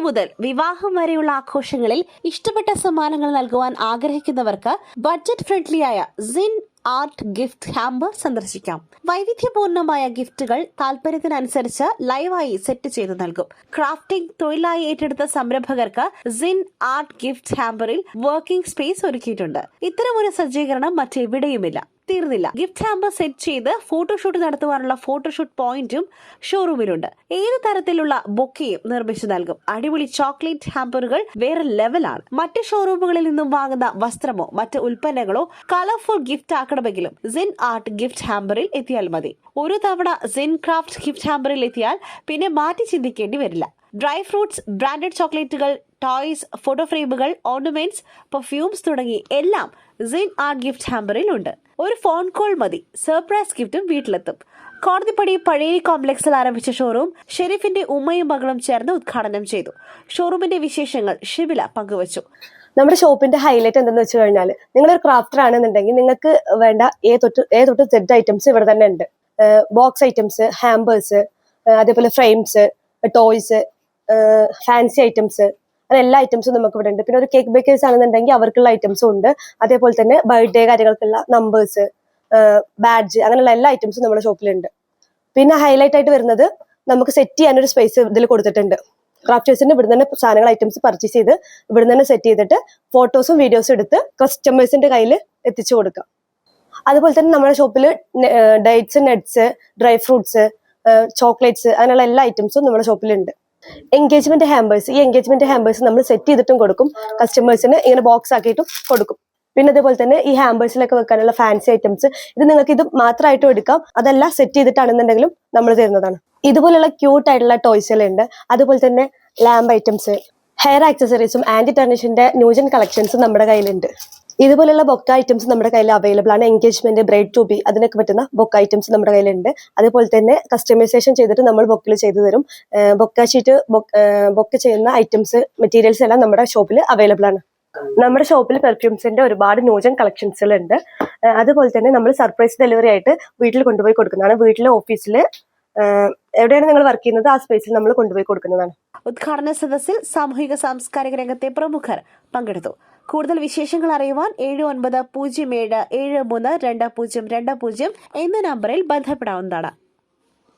മുതൽ വിവാഹം വരെയുള്ള ആഘോഷങ്ങളിൽ ഇഷ്ടപ്പെട്ട സമ്മാനങ്ങൾ നൽകുവാൻ ആഗ്രഹിക്കുന്നവർക്ക് ബഡ്ജറ്റ് ഫ്രണ്ട്ലിയായ സിൻ ആർട്ട് ഗിഫ്റ്റ് ഹാമ്പർ സന്ദർശിക്കാം. വൈവിധ്യപൂർണമായ ഗിഫ്റ്റുകൾ താല്പര്യത്തിനനുസരിച്ച് ലൈവായി സെറ്റ് ചെയ്തു നൽകും. ക്രാഫ്റ്റിംഗ് തൊഴിലായി ഏറ്റെടുത്ത സംരംഭകർക്ക് സിൻ ആർട്ട് ഗിഫ്റ്റ് ഹാമ്പറിൽ വർക്കിംഗ് സ്പേസ് ഒരുക്കിയിട്ടുണ്ട്. ഇത്തരമൊരു സജ്ജീകരണം മറ്റെവിടെയുമില്ല. തീർന്നില്ല, ഗിഫ്റ്റ് ഹാമ്പർ സെറ്റ് ചെയ്ത് ഫോട്ടോഷൂട്ട് നടത്തുവാനുള്ള ഫോട്ടോഷൂട്ട് പോയിന്റും ഷോറൂമിലുണ്ട്. ഏത് തരത്തിലുള്ള ബൊക്കെയും നിർമ്മിച്ചു നൽകും. അടിപൊളി ചോക്ലേറ്റ് ഹാമ്പറുകൾ വേറെ ലെവലാണ്. മറ്റ് ഷോറൂമുകളിൽ നിന്നും വാങ്ങുന്ന വസ്ത്രമോ മറ്റ് ഉൽപ്പന്നങ്ങളോ കളർഫുൾ ഗിഫ്റ്റ് ആക്കണമെങ്കിലും സിൻ ആർട്ട് ഗിഫ്റ്റ് ഹാമ്പറിൽ എത്തിയാൽ മതി. ഒരു തവണ സിൻ ക്രാഫ്റ്റ് ഗിഫ്റ്റ് ഹാമ്പറിൽ എത്തിയാൽ പിന്നെ മാറ്റി ചിന്തിക്കേണ്ടി വരില്ല. ഡ്രൈ ഫ്രൂട്ട്സ്, ബ്രാൻഡഡ് ചോക്ലേറ്റുകൾ, ടോയ്സ്, ഫോട്ടോ ഫ്രെയിമുകൾ, ഓർണമെന്റ്സ്, പെർഫ്യൂംസ് തുടങ്ങി എല്ലാം സിൻ ആർട്ട് ഗിഫ്റ്റ് ഹാമ്പറിൽ ഉണ്ട്. ഒരു ഫോൺ കോൾ മതി, സർപ്രൈസ് ഗിഫ്റ്റും വീട്ടിലെത്തും. കോടതിപ്പടി പഴേരി കോംപ്ലക്സിൽ ആരംഭിച്ച ഷോറൂം ഷെരീഫിന്റെ ഉമ്മയും മകളും ചേർന്ന് ഉദ്ഘാടനം ചെയ്തു. ഷോറൂമിന്റെ വിശേഷങ്ങൾ ഷിബില പങ്കുവച്ചു. നമ്മുടെ ഷോപ്പിന്റെ ഹൈലൈറ്റ് എന്തെന്ന് വെച്ച് കഴിഞ്ഞാൽ, നിങ്ങളൊരു ക്രാഫ്റ്റർ ആണെന്നുണ്ടെങ്കിൽ നിങ്ങൾക്ക് വേണ്ട ഏ തൊട്ട് സെഡ് ഐറ്റംസ് ഇവിടെ തന്നെ ഉണ്ട്. ബോക്സ് ഐറ്റംസ്, ഹാമ്പേഴ്സ്, അതേപോലെ ഫ്രെയിംസ്, ടോയ്സ്, ഫാൻസി ഐറ്റംസ്, അങ്ങനെ എല്ലാ ഐറ്റംസും നമുക്ക് ഇവിടെ ഉണ്ട്. പിന്നെ ഒരു കേക്ക് ബേക്കേഴ്സ് ആണെന്നുണ്ടെങ്കിൽ അവർക്കുള്ള ഐറ്റംസും ഉണ്ട്. അതേപോലെ തന്നെ ബർത്ത്ഡേ കാര്യങ്ങൾക്കുള്ള നമ്പേഴ്സ്, ബാഡ്ജ്, അങ്ങനെയുള്ള എല്ലാ ഐറ്റംസും നമ്മുടെ ഷോപ്പിലുണ്ട്. പിന്നെ ഹൈലൈറ്റ് ആയിട്ട് വരുന്നത്, നമുക്ക് സെറ്റ് ചെയ്യാനൊരു സ്പേസ് ഇതിൽ കൊടുത്തിട്ടുണ്ട്. ക്രാഫ്റ്റേഴ്സിന് ഇവിടെ തന്നെ സാധനങ്ങൾ ഐറ്റംസ് പർച്ചേസ് ചെയ്ത് ഇവിടെ തന്നെ സെറ്റ് ചെയ്തിട്ട് ഫോട്ടോസും വീഡിയോസും എടുത്ത് കസ്റ്റമേഴ്സിന്റെ കയ്യിൽ എത്തിച്ചു കൊടുക്കാം. അതുപോലെ തന്നെ നമ്മുടെ ഷോപ്പിൽ dates, nuts, dry fruits, chocolates, അങ്ങനെയുള്ള എല്ലാ ഐറ്റംസും നമ്മുടെ ഷോപ്പിലുണ്ട്. എൻഗേജ്മെന്റ് ഹാമ്പേഴ്സ്, ഈ എൻഗേജ്മെന്റ് ഹാമ്പേഴ്സ് നമ്മൾ സെറ്റ് ചെയ്തിട്ടും കൊടുക്കും, കസ്റ്റമേഴ്സിന് ഇങ്ങനെ ബോക്സ് ആക്കിയിട്ടും കൊടുക്കും. പിന്നെ അതേപോലെ തന്നെ ഈ ഹാമ്പേഴ്സിലൊക്കെ വെക്കാനുള്ള ഫാൻസി ഐറ്റംസ്, ഇത് നിങ്ങൾക്ക് ഇത് മാത്രമായിട്ടും എടുക്കാം, അതല്ല സെറ്റ് ചെയ്തിട്ടാണെന്നുണ്ടെങ്കിലും നമ്മൾ തരുന്നതാണ്. ഇതുപോലുള്ള ക്യൂട്ട് ആയിട്ടുള്ള ടോയ്സുകളുണ്ട്. അതുപോലെ തന്നെ ലാമ്പ് ഐറ്റംസ്, ഹെയർ ആക്സസറീസും ആന്റി ടെർണിഷിന്റെ ന്യൂജൻ കളക്ഷൻസും നമ്മുടെ കയ്യിലുണ്ട്. ഇതുപോലുള്ള ബൊക്ക ഐറ്റംസ് നമ്മുടെ കയ്യിൽ അവൈലബിൾ ആണ്. എൻഗേജ്മെന്റ്, ബ്രൈഡ് ടു ബി, അതിനൊക്കെ പറ്റുന്ന ബൊക്ക ഐറ്റംസ് നമ്മുടെ കയ്യിലുണ്ട്. അതുപോലെ തന്നെ കസ്റ്റമൈസേഷൻ ചെയ്തിട്ട് നമ്മൾ ബൊക്കിൽ ചെയ്തു തരും. ബൊക്ക ഷീറ്റ്, ബൊക്ക ചെയ്യുന്ന ഐറ്റംസ്, മെറ്റീരിയൽസ് എല്ലാം നമ്മുടെ ഷോപ്പിൽ അവൈലബിൾ ആണ്. നമ്മുടെ ഷോപ്പിൽ പെർഫ്യൂംസിന്റെ ഒരുപാട് ന്യൂജൻ കളക്ഷൻസുകൾ ഉണ്ട്. അതുപോലെ തന്നെ നമ്മൾ സർപ്രൈസ് ഡെലിവറി ആയിട്ട് വീട്ടിൽ കൊണ്ടുപോയി കൊടുക്കുന്നതാണ്. വീട്ടിലെ ഓഫീസിൽ എവിടെയാണ് നിങ്ങൾ വർക്ക് ചെയ്യുന്നത് ആ സ്പേസിൽ നമ്മൾ കൊണ്ടുപോയി കൊടുക്കുന്നതാണ്. ഉദ്ഘാടന സദസ്സിൽ സാമൂഹിക സാംസ്കാരിക രംഗത്തെ പ്രമുഖർ പങ്കെടുത്തു. കൂടുതൽ വിശേഷങ്ങൾ അറിയുവാൻ 7907732020 എന്ന നമ്പറിൽ ബന്ധപ്പെടാവുന്നതാണ്.